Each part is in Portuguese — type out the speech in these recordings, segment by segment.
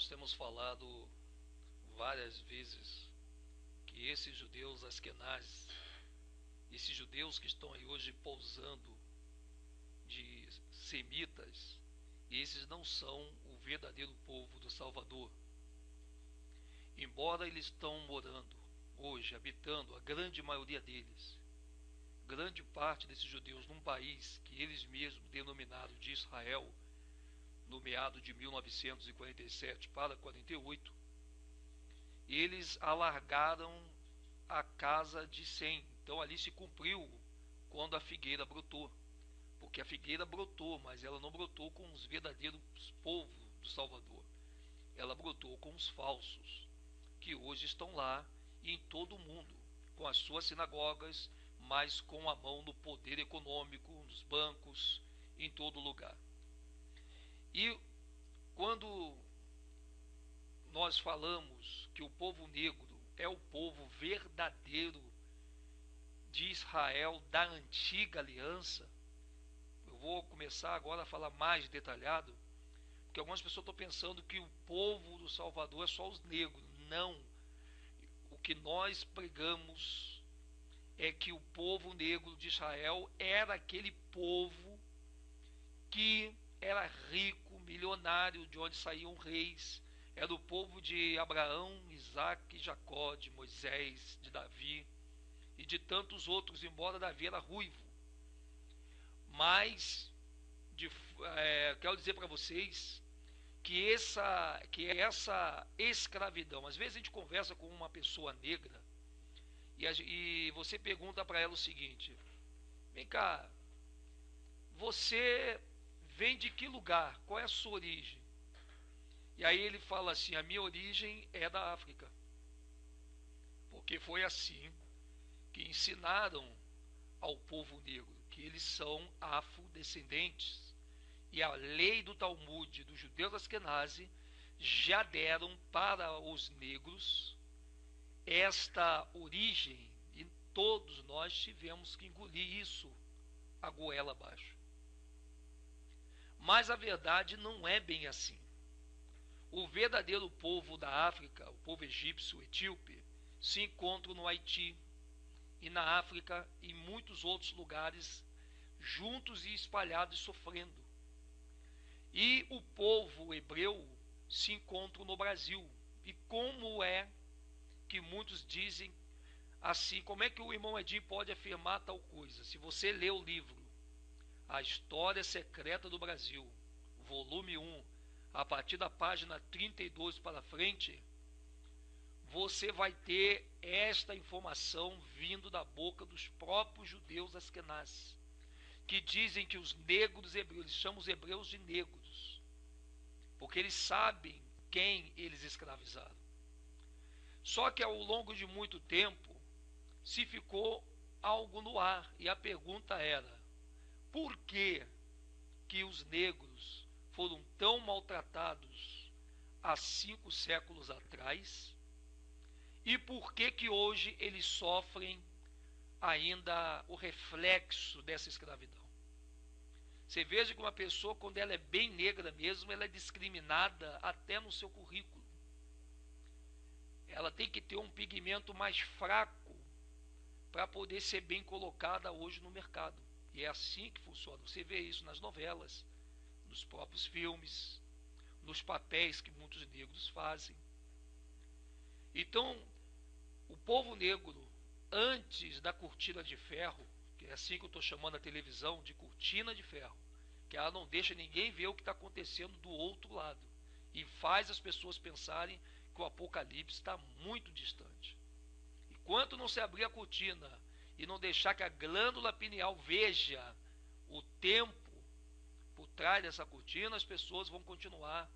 nós temos falado várias vezes que esses judeus askenazes, esses judeus que estão aí hoje pousando de semitas, esses não são o verdadeiro povo do Salvador. Embora eles estão morando hoje, habitando, a grande maioria deles, grande parte desses judeus num país que eles mesmos denominaram de Israel, no meado de 1947 para 48, eles alargaram a casa de Sem. Então ali se cumpriu quando a figueira brotou. Porque a figueira brotou, mas ela não brotou com os verdadeiros povos do Salvador. Ela brotou com os falsos, que hoje estão lá e em todo o mundo, com as suas sinagogas, mas com a mão no poder econômico, nos bancos, em todo lugar. E quando nós falamos que o povo negro é o povo verdadeiro de Israel da antiga aliança, eu vou começar agora a falar mais detalhado, porque algumas pessoas estão pensando que o povo do Salvador é só os negros. Não. O que nós pregamos é que o povo negro de Israel era aquele povo que era rico, milionário, de onde saíam reis. Era o povo de Abraão, Isaac, Jacó, de Moisés, de Davi e de tantos outros, embora Davi era ruivo. Mas quero dizer para vocês que essa escravidão, às vezes a gente conversa com uma pessoa negra e você pergunta para ela o seguinte: vem cá, você vem de que lugar? Qual é a sua origem? E aí ele fala assim: a minha origem é da África. Porque foi assim que ensinaram ao povo negro que eles são afrodescendentes. E a lei do Talmud dos judeus Askenazi já deram para os negros esta origem, e todos nós tivemos que engolir isso a goela abaixo. Mas a verdade não é bem assim. O verdadeiro povo da África, o povo egípcio, etíope, se encontra no Haiti e na África e em muitos outros lugares, juntos e espalhados, sofrendo. E o povo hebreu se encontra no Brasil. E como é que muitos dizem assim, como é que o irmão Edim pode afirmar tal coisa? Se você lê o livro A História Secreta do Brasil, volume 1, a partir da página 32 para frente, você vai ter esta informação vindo da boca dos próprios judeus askenazes, que dizem que os negros hebreus, eles chamam os hebreus de negros, porque eles sabem quem eles escravizaram. Só que ao longo de muito tempo se ficou algo no ar, e a pergunta era: por que os negros foram tão maltratados há 5 séculos atrás, e por que hoje eles sofrem ainda o reflexo dessa escravidão? Você veja que uma pessoa, quando ela é bem negra mesmo, ela é discriminada até no seu currículo. Ela tem que ter um pigmento mais fraco para poder ser bem colocada hoje no mercado. E é assim que funciona. Você vê isso nas novelas, nos próprios filmes, nos papéis que muitos negros fazem. Então, o povo negro, antes da cortina de ferro, que é assim que eu estou chamando a televisão, de cortina de ferro, que ela não deixa ninguém ver o que está acontecendo do outro lado, e faz as pessoas pensarem que o apocalipse está muito distante. Enquanto não se abrir a cortina e não deixar que a glândula pineal veja o tempo por trás dessa cortina, as pessoas vão continuar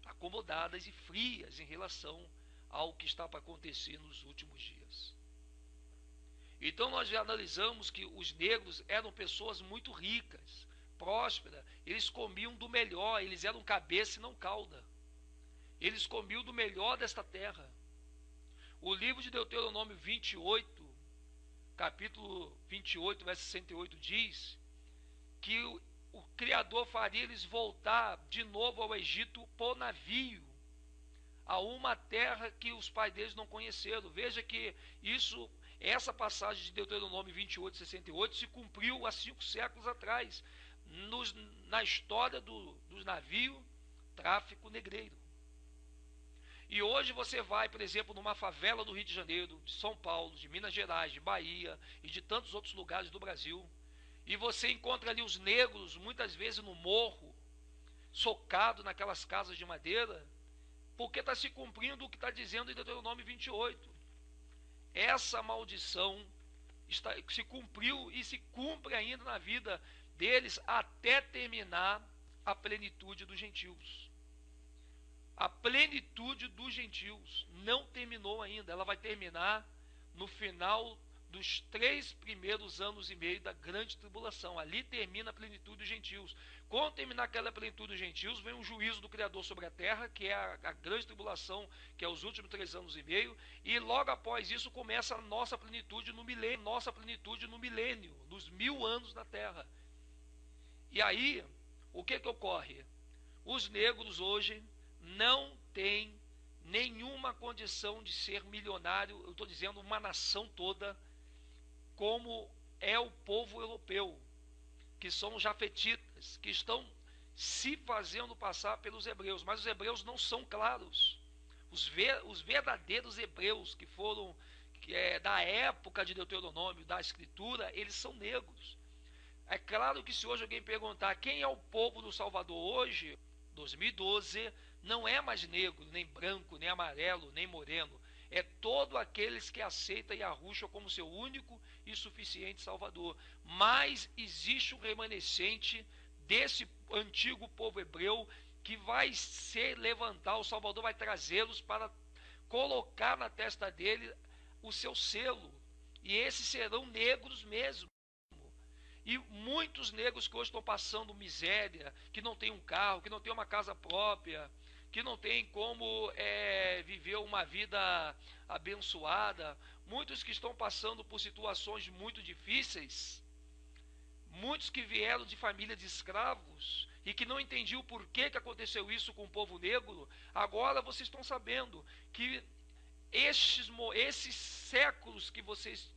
acomodadas e frias em relação ao que está para acontecer nos últimos dias. Então nós já analisamos que os negros eram pessoas muito ricas, prósperas, eles comiam do melhor, eles eram cabeça e não cauda. Eles comiam do melhor desta terra. O livro de Deuteronômio 28, capítulo 28, verso 68, diz que o Criador faria eles voltar de novo ao Egito por navio, a uma terra que os pais deles não conheceram. Veja que essa passagem de Deuteronômio 28, 68 se cumpriu há 5 séculos atrás, na história dos navios tráfico negreiro. E hoje você vai, por exemplo, numa favela do Rio de Janeiro, de São Paulo, de Minas Gerais, de Bahia e de tantos outros lugares do Brasil, e você encontra ali os negros, muitas vezes no morro, socado naquelas casas de madeira, porque está se cumprindo o que está dizendo em Deuteronômio 28. Essa maldição se cumpriu e se cumpre ainda na vida deles até terminar a plenitude dos gentios. A plenitude dos gentios não terminou ainda, ela vai terminar no final dos 3 primeiros anos e meio da grande tribulação. Ali termina a plenitude dos gentios. Quando terminar aquela plenitude dos gentios, vem um juízo do Criador sobre a terra, que é a grande tribulação, que é os últimos 3 anos e meio, e logo após isso começa a nossa plenitude no milênio, nos 1000 anos na terra. E aí, o que ocorre? Os negros hoje não têm nenhuma condição de ser milionário, eu estou dizendo uma nação toda, como é o povo europeu, que são os jafetitas, que estão se fazendo passar pelos hebreus, mas os hebreus não são claros. Os verdadeiros hebreus que foram da época de Deuteronômio, da Escritura, eles são negros. É claro que se hoje alguém perguntar quem é o povo do Salvador hoje, 2012, não é mais negro, nem branco, nem amarelo, nem moreno. É todo aqueles que aceitam Yahushua como seu único e suficiente Salvador. Mas existe um remanescente desse antigo povo hebreu que vai ser levantar, o Salvador vai trazê-los para colocar na testa dele o seu selo. E esses serão negros mesmo. E muitos negros que hoje estão passando miséria, que não têm um carro, que não têm uma casa própria, que não têm como viver uma vida abençoada, muitos que estão passando por situações muito difíceis, muitos que vieram de família de escravos e que não entendiam por que aconteceu isso com o povo negro, agora vocês estão sabendo que esses séculos que vocês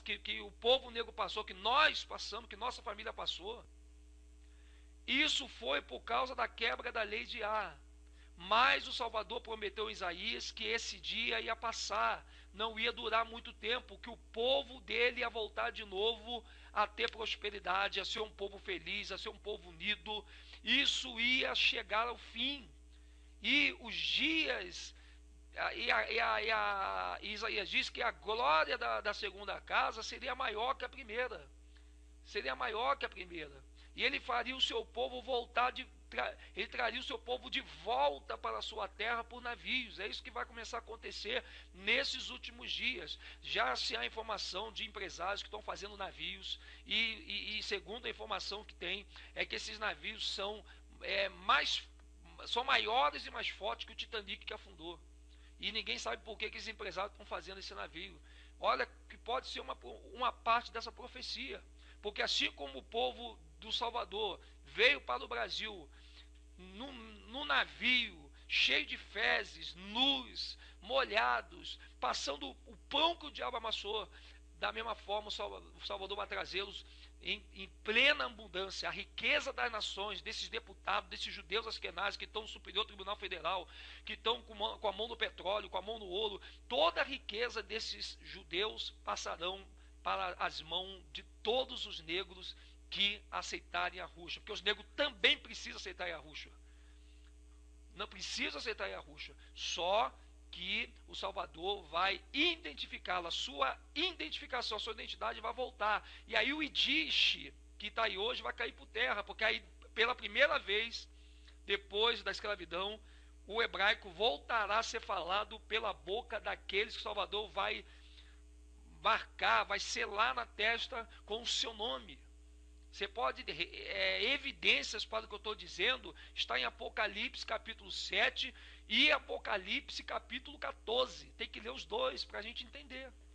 que o povo negro passou, que nós passamos, que nossa família passou, isso foi por causa da quebra da lei de Ar. Mas o Salvador prometeu a Isaías que esse dia ia passar, não ia durar muito tempo, que o povo dele ia voltar de novo a ter prosperidade, a ser um povo feliz, a ser um povo unido. Isso ia chegar ao fim. E os dias... Isaías diz que a glória da segunda casa seria maior que a primeira. Seria maior que a primeira. E ele faria o seu povo voltar ele traria o seu povo de volta para a sua terra por navios. É isso que vai começar a acontecer nesses últimos dias. Já se há informação de empresários que estão fazendo navios e segundo a informação que tem, é que esses navios são maiores e mais fortes que o Titanic que afundou. E ninguém sabe por que esses empresários estão fazendo esse navio. Olha que pode ser uma parte dessa profecia. Porque assim como o povo do Salvador veio para o Brasil num navio cheio de fezes, nus, molhados, passando o pão que o diabo amassou, da mesma forma o Salvador vai trazê-los em plena abundância, a riqueza das nações, desses deputados, desses judeus asquenazes que estão no Superior Tribunal Federal, que estão com a mão no petróleo, com a mão no ouro, toda a riqueza desses judeus passarão para as mãos de todos os negros que aceitarem Yahushua, porque os negros também precisam aceitar Yahushua. Não precisa aceitar Yahushua, só que o Salvador vai identificá-la, a sua identificação, a sua identidade vai voltar. E aí o Idish, que está aí hoje, vai cair por terra, porque aí, pela primeira vez, depois da escravidão, o hebraico voltará a ser falado pela boca daqueles que o Salvador vai marcar, vai selar na testa com o seu nome. Você pode, evidências para o que eu estou dizendo, está em Apocalipse capítulo 7 e Apocalipse capítulo 14. Tem que ler os dois para a gente entender.